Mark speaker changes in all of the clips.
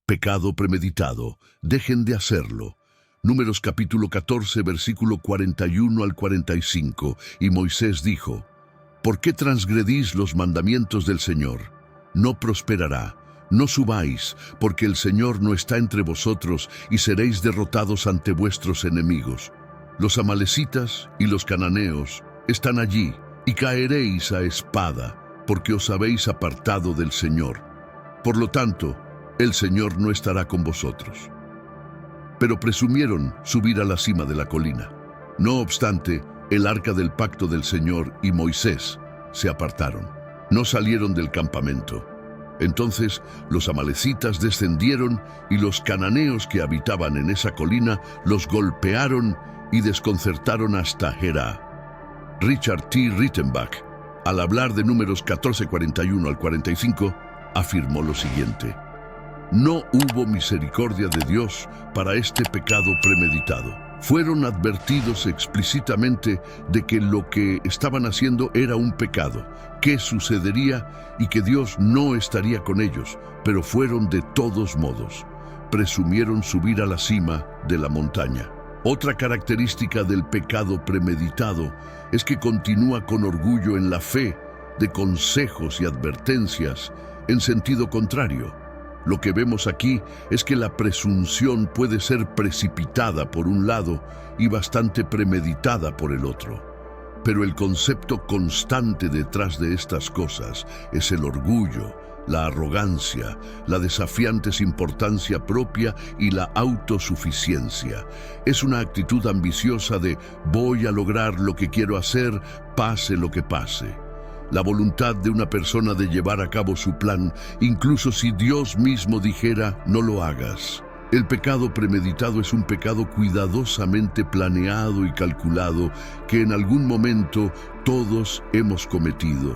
Speaker 1: Pecado premeditado. Dejen de hacerlo. Números capítulo 14, versículo 41 al 45. Y Moisés dijo: ¿Por qué transgredís los mandamientos del Señor? No prosperará. No subáis, porque el Señor no está entre vosotros, y seréis derrotados ante vuestros enemigos. Los amalecitas y los cananeos están allí, y caeréis a espada, porque os habéis apartado del Señor. Por lo tanto, el Señor no estará con vosotros. Pero presumieron subir a la cima de la colina. No obstante, el arca del pacto del Señor y Moisés se apartaron. No salieron del campamento. Entonces los amalecitas descendieron y los cananeos que habitaban en esa colina los golpearon y desconcertaron hasta Gerá. Richard T. Rittenbach, al hablar de Números 14, 41 al 45, afirmó lo siguiente: no hubo misericordia de Dios para este pecado premeditado. Fueron advertidos explícitamente de que lo que estaban haciendo era un pecado, qué sucedería y que Dios no estaría con ellos, pero fueron de todos modos. Presumieron subir a la cima de la montaña. Otra característica del pecado premeditado es que continúa con orgullo en la fe de consejos y advertencias en sentido contrario. Lo que vemos aquí es que la presunción puede ser precipitada por un lado y bastante premeditada por el otro. Pero el concepto constante detrás de estas cosas es el orgullo, la arrogancia, la desafiante importancia propia y la autosuficiencia. Es una actitud ambiciosa de voy a lograr lo que quiero hacer, pase lo que pase. La voluntad de una persona de llevar a cabo su plan, incluso si Dios mismo dijera, no lo hagas. El pecado premeditado es un pecado cuidadosamente planeado y calculado que en algún momento todos hemos cometido,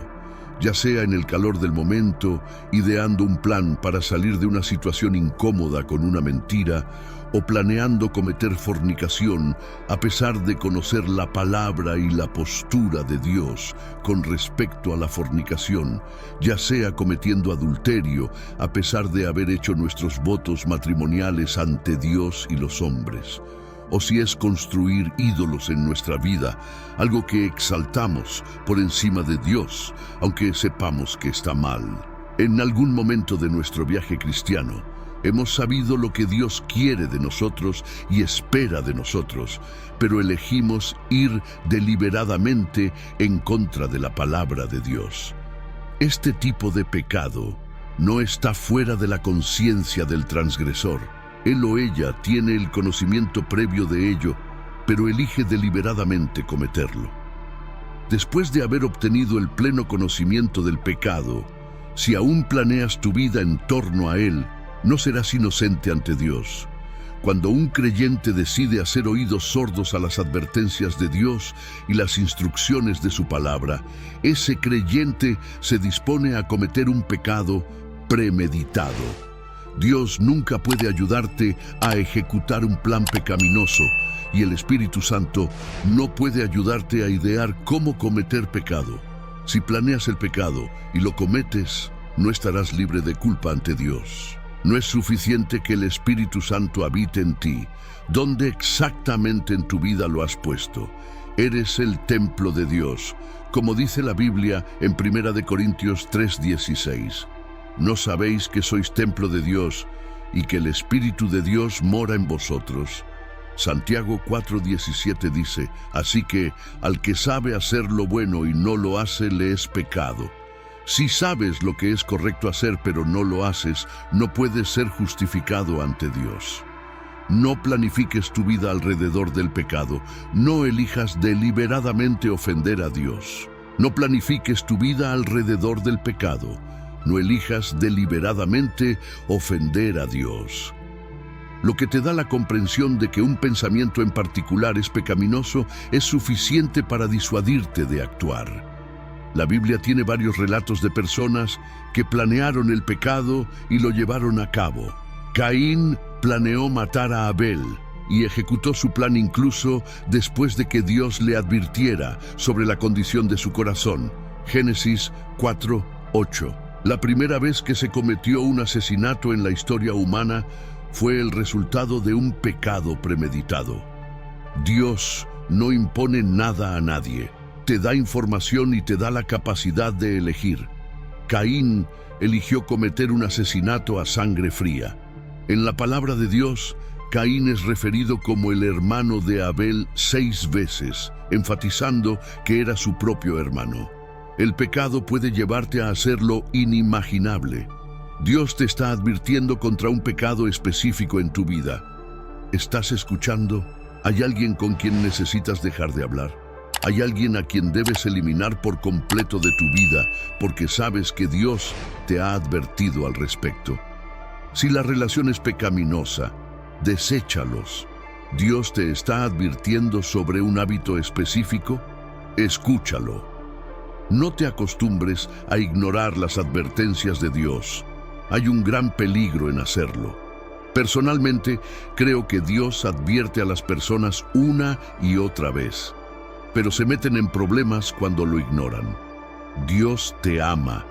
Speaker 1: ya sea en el calor del momento, ideando un plan para salir de una situación incómoda con una mentira, o planeando cometer fornicación a pesar de conocer la palabra y la postura de Dios con respecto a la fornicación, ya sea cometiendo adulterio a pesar de haber hecho nuestros votos matrimoniales ante Dios y los hombres, o si es construir ídolos en nuestra vida, algo que exaltamos por encima de Dios, aunque sepamos que está mal. En algún momento de nuestro viaje cristiano, hemos sabido lo que Dios quiere de nosotros y espera de nosotros, pero elegimos ir deliberadamente en contra de la palabra de Dios. Este tipo de pecado no está fuera de la conciencia del transgresor. Él o ella tiene el conocimiento previo de ello, pero elige deliberadamente cometerlo. Después de haber obtenido el pleno conocimiento del pecado, si aún planeas tu vida en torno a él, no serás inocente ante Dios. Cuando un creyente decide hacer oídos sordos a las advertencias de Dios y las instrucciones de su palabra, ese creyente se dispone a cometer un pecado premeditado. Dios nunca puede ayudarte a ejecutar un plan pecaminoso, y el Espíritu Santo no puede ayudarte a idear cómo cometer pecado. Si planeas el pecado y lo cometes, no estarás libre de culpa ante Dios. No es suficiente que el Espíritu Santo habite en ti. ¿Dónde exactamente en tu vida lo has puesto? Eres el templo de Dios, como dice la Biblia en 1 Corintios 3:16. ¿No sabéis que sois templo de Dios y que el Espíritu de Dios mora en vosotros? Santiago 4:17 dice, así que al que sabe hacer lo bueno y no lo hace, le es pecado. Si sabes lo que es correcto hacer pero no lo haces, no puedes ser justificado ante Dios. No planifiques tu vida alrededor del pecado. No elijas deliberadamente ofender a Dios. No planifiques tu vida alrededor del pecado. No elijas deliberadamente ofender a Dios. Lo que te da la comprensión de que un pensamiento en particular es pecaminoso es suficiente para disuadirte de actuar. La Biblia tiene varios relatos de personas que planearon el pecado y lo llevaron a cabo. Caín planeó matar a Abel y ejecutó su plan incluso después de que Dios le advirtiera sobre la condición de su corazón. Génesis 4:8. La primera vez que se cometió un asesinato en la historia humana fue el resultado de un pecado premeditado. Dios no impone nada a nadie, te da información y te da la capacidad de elegir. Caín eligió cometer un asesinato a sangre fría. En la palabra de Dios, Caín es referido como el hermano de Abel 6 veces, enfatizando que era su propio hermano. El pecado puede llevarte a hacer lo inimaginable. Dios te está advirtiendo contra un pecado específico en tu vida. ¿Estás escuchando? ¿Hay alguien con quien necesitas dejar de hablar? ¿Hay alguien a quien debes eliminar por completo de tu vida porque sabes que Dios te ha advertido al respecto? Si la relación es pecaminosa, deséchalos. ¿Dios te está advirtiendo sobre un hábito específico? Escúchalo. No te acostumbres a ignorar las advertencias de Dios. Hay un gran peligro en hacerlo. Personalmente, creo que Dios advierte a las personas una y otra vez, pero se meten en problemas cuando lo ignoran. Dios te ama.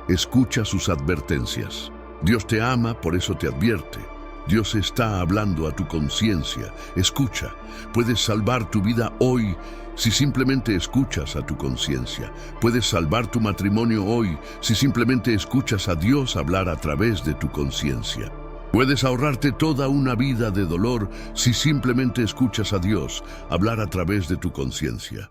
Speaker 1: Escucha sus advertencias. Dios te ama, por eso te advierte. Dios está hablando a tu conciencia. Escucha. Puedes salvar tu vida hoy si simplemente escuchas a tu conciencia. Puedes salvar tu matrimonio hoy si simplemente escuchas a Dios hablar a través de tu conciencia. Puedes ahorrarte toda una vida de dolor si simplemente escuchas a Dios hablar a través de tu conciencia.